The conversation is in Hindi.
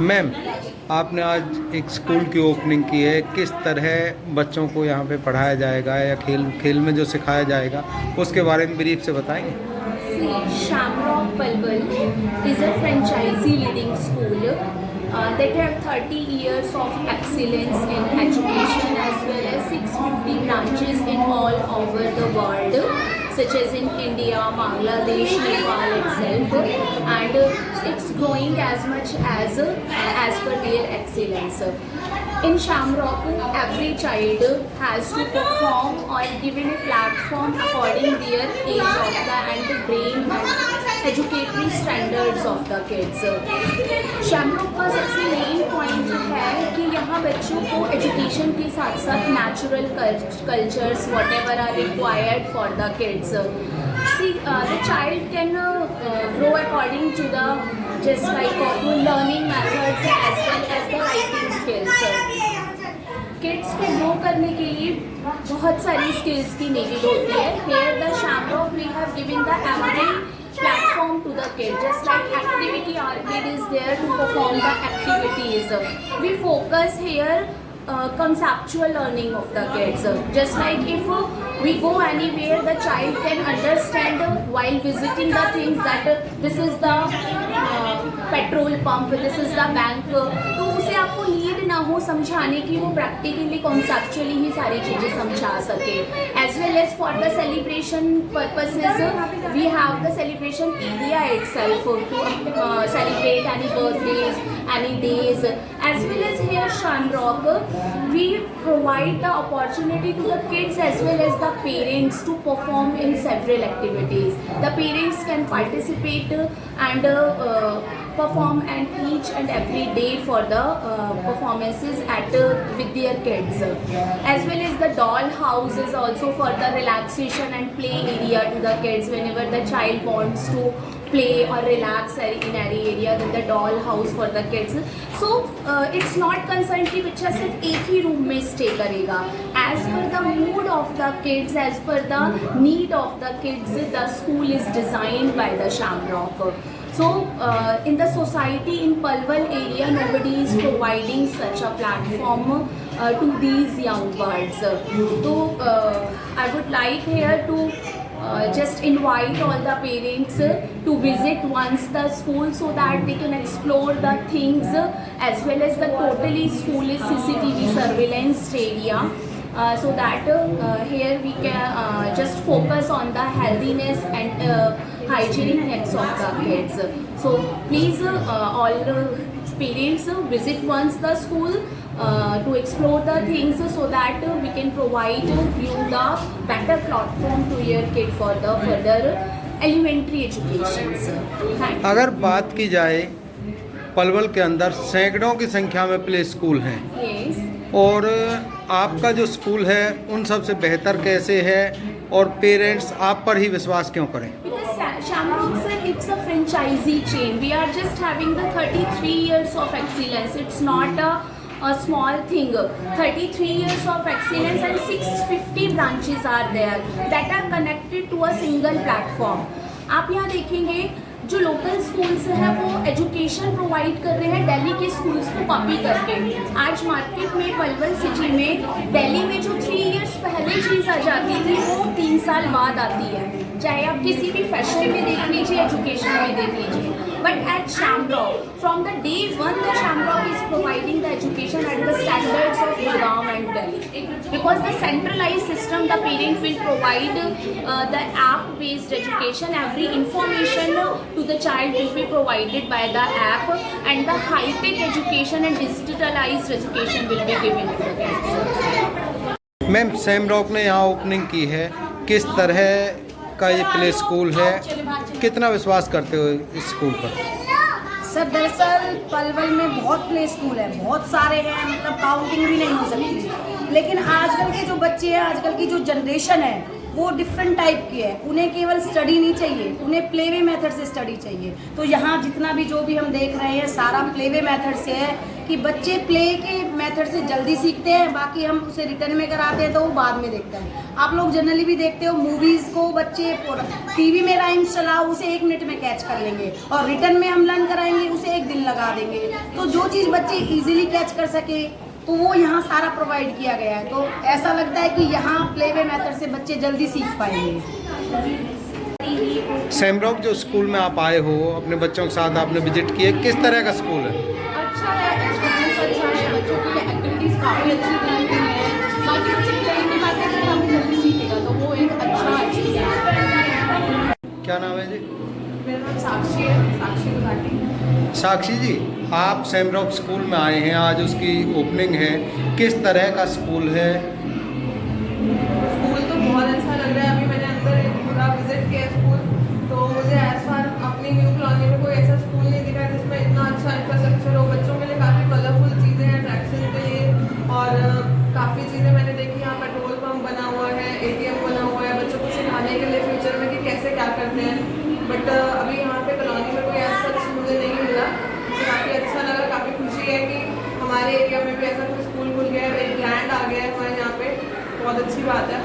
मैम, आपने आज एक स्कूल की ओपनिंग की है। किस तरह बच्चों को यहाँ पे पढ़ाया जाएगा या खेल खेल में जो सिखाया जाएगा उसके बारे में ब्रीफ से बताएंगे। See, Shamrock Palwal is a franchisee leading school that have 30 years of excellence in education as well as 650 branches in all over the world, such as in India, Bangladesh, Nepal itself, and it's growing as much as per their excellence. In Shamrock, every child has to perform or given a platform according their age of the and brain and educatory standards of the kids. Shamrock का सबसे मेन पॉइंट है कि यहाँ बच्चों को एजुकेशन के साथ साथ natural cultures whatever are required for the kids. See, the child can grow according to the just like learning methods as well as the writing skills. Kids को ग्रो करने के लिए बहुत सारी स्किल्स की नीड होती है. Here the Shamrock we have given the every platform to the kid, just like activity arcade is there to perform the activities. We focus here conceptual learning of the kids, just like if we go anywhere the child can understand while visiting the things that this is the petrol pump, this is the bank. तो उसे आपको नीड ना हो समझाने की, वो प्रैक्टिकली कॉन्सेप्चुअली ही सारी चीज़ें समझा सके. As well as for the celebration purposes we have the celebration area itself to celebrate any birthdays, any days. As well as here Shamrock we provide the opportunity to the kids as well as the parents to perform in several activities. The parents can participate and perform and each and every day for the performances at with their kids. As well as the doll house is also for the relaxation and play area to the kids whenever the child wants to play or relax in any area, then the doll house for the kids. So it's not concerned कि बच्चा सिर्फ एक ही रूम में स्टे करेगा. As per the mood of the kids, as per the need of the kids, the school is designed by the Shamrock. So in the society in Palwal area, nobody is providing such a platform to these young birds. So I would like here to just invite all the parents to visit once the school so that they can explore the things, as well as the totally school is CCTV surveillance area. So that here we can just focus on the healthiness and hygienic of the kids. So please all parents visit once the school to explore the things so that we can provide you the better platform to your kid for the further elementary education. Thank you. अगर बात की जाए, पलवल के अंदर सैकड़ों की संख्या में प्ले स्कूल हैं. Yes. और आपका जो स्कूल है उन सब से बेहतर कैसे है और पेरेंट्स आप पर ही विश्वास क्यों करें? Because Shamrock sir, it's a franchisee chain. We are just having the 33 years of excellence. It's not a small thing. 33 years of excellence and 650 branches are there that are connected to a single platform. आप यहाँ देखेंगे जो लोकल स्कूल्स हैं वो एजुकेशन प्रोवाइड कर रहे हैं दिल्ली के स्कूल्स को कॉपी करके. आज मार्केट में पलवल सिटी में दिल्ली में जो 3 इयर्स पहले चीज़ आ जाती थी वो 3 साल बाद आती है. चाहे आप किसी भी फैशन में देख लीजिए, एजुकेशन में देख लीजिए. But at Shamrock, from the day one the Shamrock is providing the education at the standards of Gurgaon and Delhi. Because the centralized system, the parent will provide the app-based education. Every information to the child will be provided by the app, and the high-tech education and digitalized education will be given to the kids. Ma'am, Shamrock ने यहाँ ओपनिंग की है. किस तरह का ये प्ले स्कूल है, कितना विश्वास करते हो इस स्कूल पर? सर दरअसल पलवल में बहुत प्ले स्कूल है, बहुत सारे हैं, मतलब काउंटिंग भी नहीं हो सकती. लेकिन आजकल के जो बच्चे हैं, आजकल की जो जनरेशन है वो डिफरेंट टाइप की है। उन्हें केवल स्टडी नहीं चाहिए, उन्हें प्लेवे मेथड से स्टडी चाहिए। तो यहाँ जितना भी जो भी हम देख रहे हैं सारा प्लेवे मेथड से है कि बच्चे प्ले के मेथड से जल्दी सीखते हैं, बाकी हम उसे रिटर्न में कराते हैं तो वो बाद में देखते हैं। आप लोग जनरली भी देखते हो मूवीज़ को बच्चे टीवी में राइम्स चलाओ उसे 1 मिनट में कैच कर लेंगे, और रिटर्न में हम लर्न कराएंगे उसे 1 दिन लगा देंगे। तो जो चीज़ बच्चे इजीली कैच कर सके तो वो यहाँ सारा प्रोवाइड किया गया है। तो ऐसा लगता है कि यहाँ प्लेवे मेथड से बच्चे जल्दी सीख पाएंगे। सैमरॉक जो स्कूल में आप आए हो अपने बच्चों के साथ आपने विजिट किया, किस तरह का स्कूल है? अच्छा है, एक्सपीरियंस अच्छा है, बच्चों की एक्टिविटीज़ काफ़ी अच्छी दी गई है, बाकी बच्चे प्ले की बातें से काफ़ी जल्दी सीखेगा, तो वो एक अच्छा एक्सपीरियंस है। क्या नाम है जी? मेरा नाम साक्षी है, साक्षी गुलाटी। साक्षी जी, आप सैमरॉक स्कूल में आए हैं, आज उसकी ओपनिंग है, किस तरह का स्कूल है? स्कूल तो बहुत अच्छा लग रहा है। अभी मैंने अंदर पूरा विजिट किया स्कूल, तो मुझे एज फार अपनी न्यू कॉलोनी में कोई ऐसा स्कूल नहीं दिखा जिसमें इतना अच्छा इंफ्रास्ट्रक्चर हो। बच्चों के लिए काफ़ी कलरफुल चीज़ें हैं अट्रैक्शन के लिए, और काफ़ी चीज़ें मैंने देखी। यहाँ पेट्रोल पंप बना हुआ है, ATM बना हुआ है, बच्चों को सिखाने के लिए फ्यूचर में कि कैसे क्या करते हैं। बट अभी यहाँ पे कॉलोनी में कोई ऐसा सच मुझे नहीं मिला, मुझे काफ़ी अच्छा लगा। काफ़ी खुशी है कि हमारे एरिया में भी ऐसा कोई स्कूल खुल गया है, एक ब्रांड आ गया है हमारे यहाँ पे, बहुत अच्छी बात है।